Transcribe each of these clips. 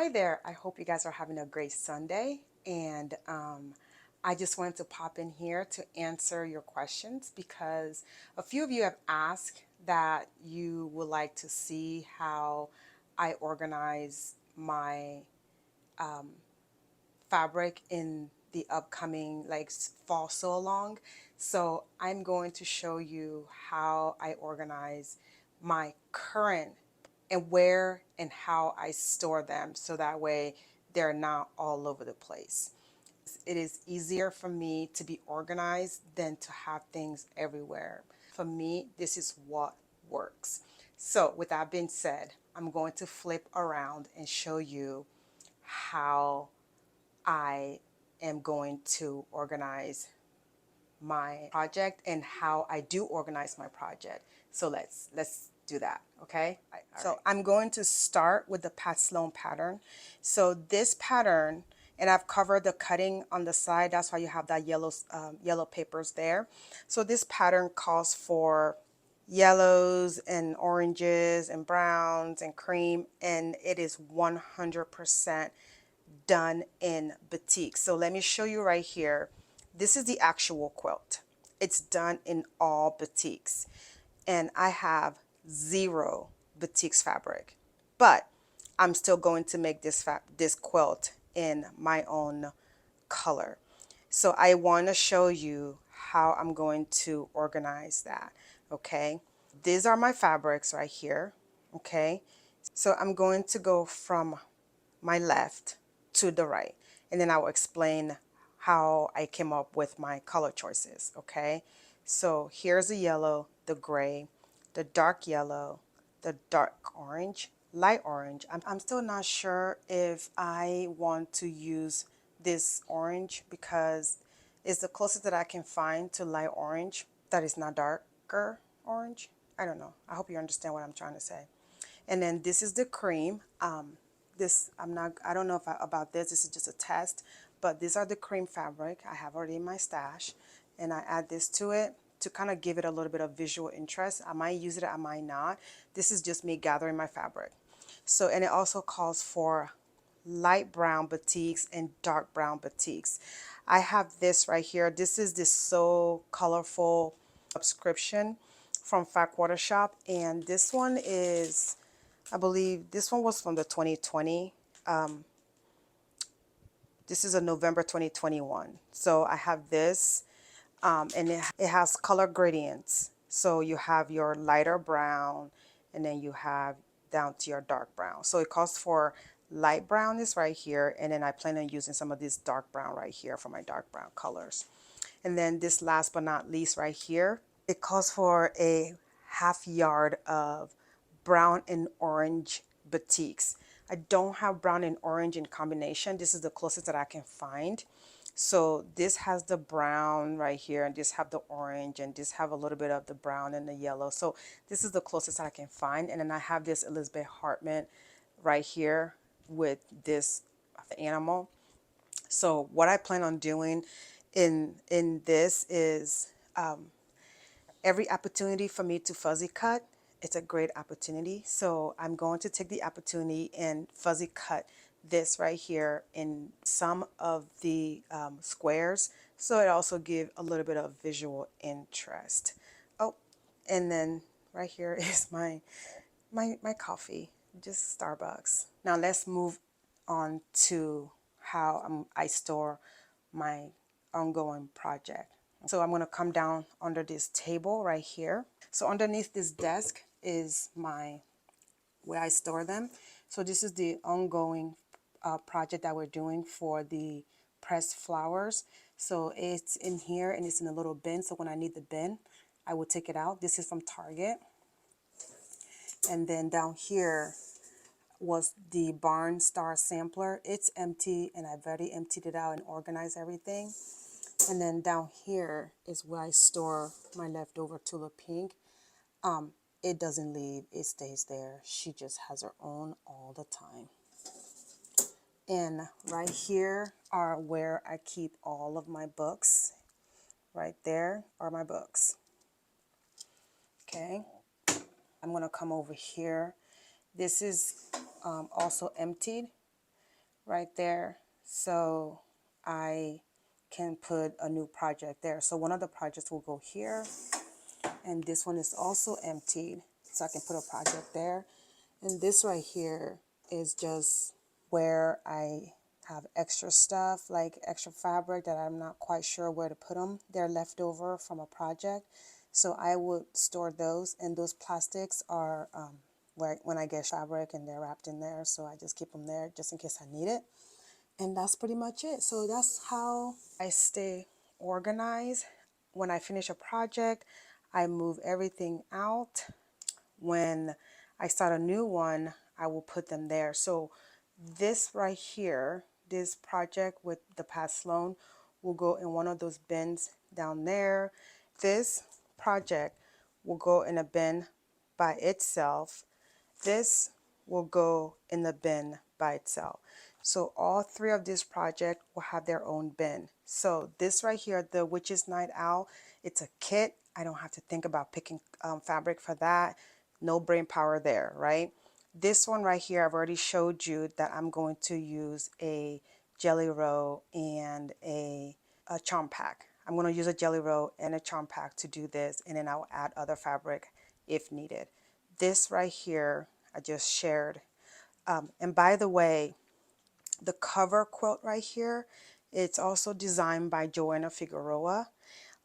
Hi there. I hope you guys are having a great Sunday. And I just wanted to pop in here to answer your questions because a few of you have asked that you would like to see how I organize my fabric in the upcoming fall sew along. So I'm going to show you how I organize my current and where and how I store them so that way they're not all over the place. It is easier for me to be organized than to have things everywhere. For me, this is what works. So with that being said, I'm going to flip around and show you how I am going to organize my project and how I do organize my project. So let's do that, okay? So I'm going to start with the Pat Sloan pattern. So this pattern, and I've covered the cutting on the side, that's why you have that yellow papers there. So this pattern calls for yellows and oranges and browns and cream, and it is 100% done in batik. So let me show you right here. This is the actual quilt. It's done in all batiks. And I have 0 batiks fabric. But I'm still going to make this quilt in my own color. So I want to show you how I'm going to organize that, okay? These are my fabrics right here, okay? So I'm going to go from my left to the right, and then I will explain how I came up with my color choices, okay? So here's the yellow, the gray, the dark yellow, the dark orange, light orange. I'm still not sure if I want to use this orange because it's the closest that I can find to light orange that is not darker orange. I don't know. I hope you understand what I'm trying to say. And then this is the cream. I don't know about this. This is just a test, but these are the cream fabric I have already in my stash. And I add this to it to kind of give it a little bit of visual interest. I might use it, I might not. This is just me gathering my fabric. So, and it also calls for light brown batiks and dark brown batiks. I have this right here. This is this So Colorful subscription from Fat Quarter Shop. And this one is, I believe this one was from the 2020. This is a November 2021. So I have this, and it has color gradients. So you have your lighter brown, and then you have down to your dark brown. So it calls for light brown is right here, and then I plan on using some of this dark brown right here for my dark brown colors. And then this last but not least right here, it calls for a half yard of brown and orange batiks. I don't have brown and orange in combination. This is the closest that I can find. So this has the brown right here, and this have the orange, and this have a little bit of the brown and the yellow. So this is the closest I can find. And then I have this Elizabeth Hartman right here with this animal. So what I plan on doing in this is every opportunity for me to fuzzy cut, it's a great opportunity. So I'm going to take the opportunity and fuzzy cut this right here in some of the squares. So it also give a little bit of visual interest. Oh, and then right here is my coffee, just Starbucks. Now let's move on to how I store my ongoing project. So I'm going to come down under this table right here. So underneath this desk is where I store them. So this is the ongoing project that we're doing for the pressed flowers. So it's in here and it's in a little bin. So when I need the bin, I will take it out. This is from Target. And then down here was the Barn Star sampler. It's empty and I've already emptied it out and organized everything. And then down here is where I store my leftover Tulip Pink. It doesn't leave, it stays there. She just has her own all the time. And right here are where I keep all of my books. Right there are my books. Okay, I'm gonna come over here. This is also emptied. right there. So I can put a new project there. So one of the projects will go here, and this one is also emptied. So I can put a project there. And this right here is just where I have extra stuff, like extra fabric that I'm not quite sure where to put them. They're left over from a project. So I would store those, and those plastics are where when I get fabric and they're wrapped in there. So I just keep them there just in case I need it. And that's pretty much it. So that's how I stay organized. When I finish a project, I move everything out. When I start a new one, I will put them there. So this right here, this project with the past loan will go in one of those bins down there. This project will go in a bin by itself. This will go in the bin by itself. So all three of these projects will have their own bin. So this right here, the Witch's Night Owl, it's a kit. I don't have to think about picking fabric for that. No brain power there, right? This one right here, I've already showed you that I'm going to use a jelly roll and a charm pack. I'm going to use a jelly roll and a charm pack to do this, and then I'll add other fabric if needed. This right here, I just shared. And by the way, the cover quilt right here, it's also designed by Joanna Figueroa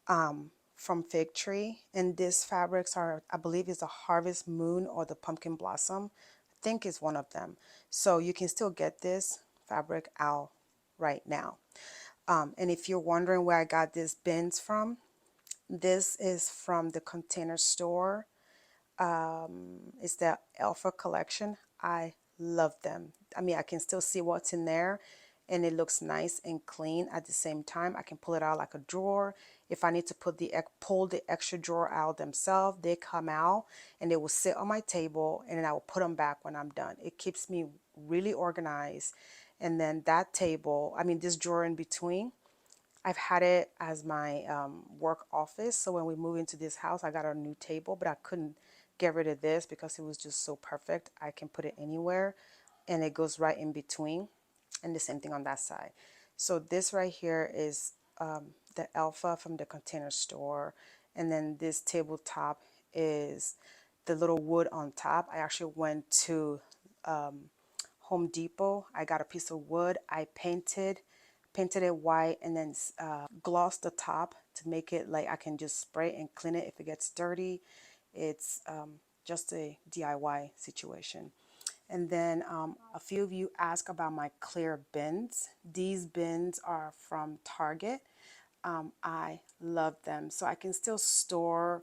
from Fig Tree. And these fabrics are, I believe, is the Harvest Moon or the Pumpkin Blossom. I think it's one of them. So you can still get this fabric out right now. And if you're wondering where I got these bins from, this is from the Container Store. It's the Alpha collection. I love them. I mean, I can still see what's in there, and it looks nice and clean at the same time. I can pull it out like a drawer. If I need to pull the extra drawer out themselves, they come out and they will sit on my table, and then I will put them back when I'm done. It keeps me really organized. And then that table, I mean, this drawer in between, I've had it as my work office. So when we moved into this house, I got a new table, but I couldn't get rid of this because it was just so perfect. I can put it anywhere and it goes right in between. And the same thing on that side. So this right here is the Alpha from the Container Store. And then this tabletop is the little wood on top. I actually went to Home Depot. I got a piece of wood. I painted it white, and then glossed the top to make it like I can just spray and clean it if it gets dirty. It's just a DIY situation. And then a few of you ask about my clear bins. These bins are from Target. I love them. So I can still store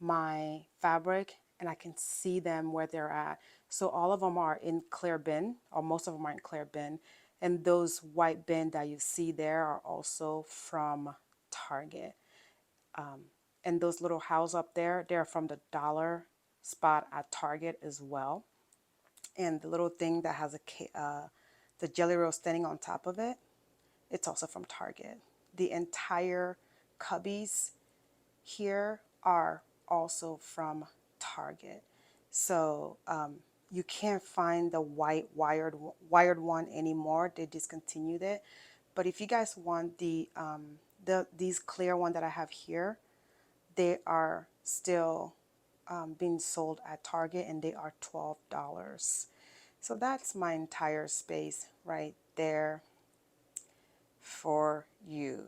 my fabric and I can see them where they're at. So all of them are in clear bin, or most of them are in clear bin. And those white bin that you see there are also from Target. And those little houses up there, they're from the dollar spot at Target as well. And the little thing that has the jelly roll standing on top of it, it's also from Target. The entire cubbies here are also from Target. So you can't find the white wired one anymore. They discontinued it. But if you guys want these clear one that I have here, they are still being sold at Target, and they are $12. So that's my entire space right there for you.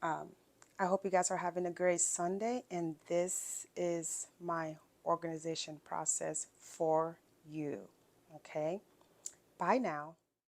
I hope you guys are having a great Sunday, and this is my organization process for you. Okay? Bye now.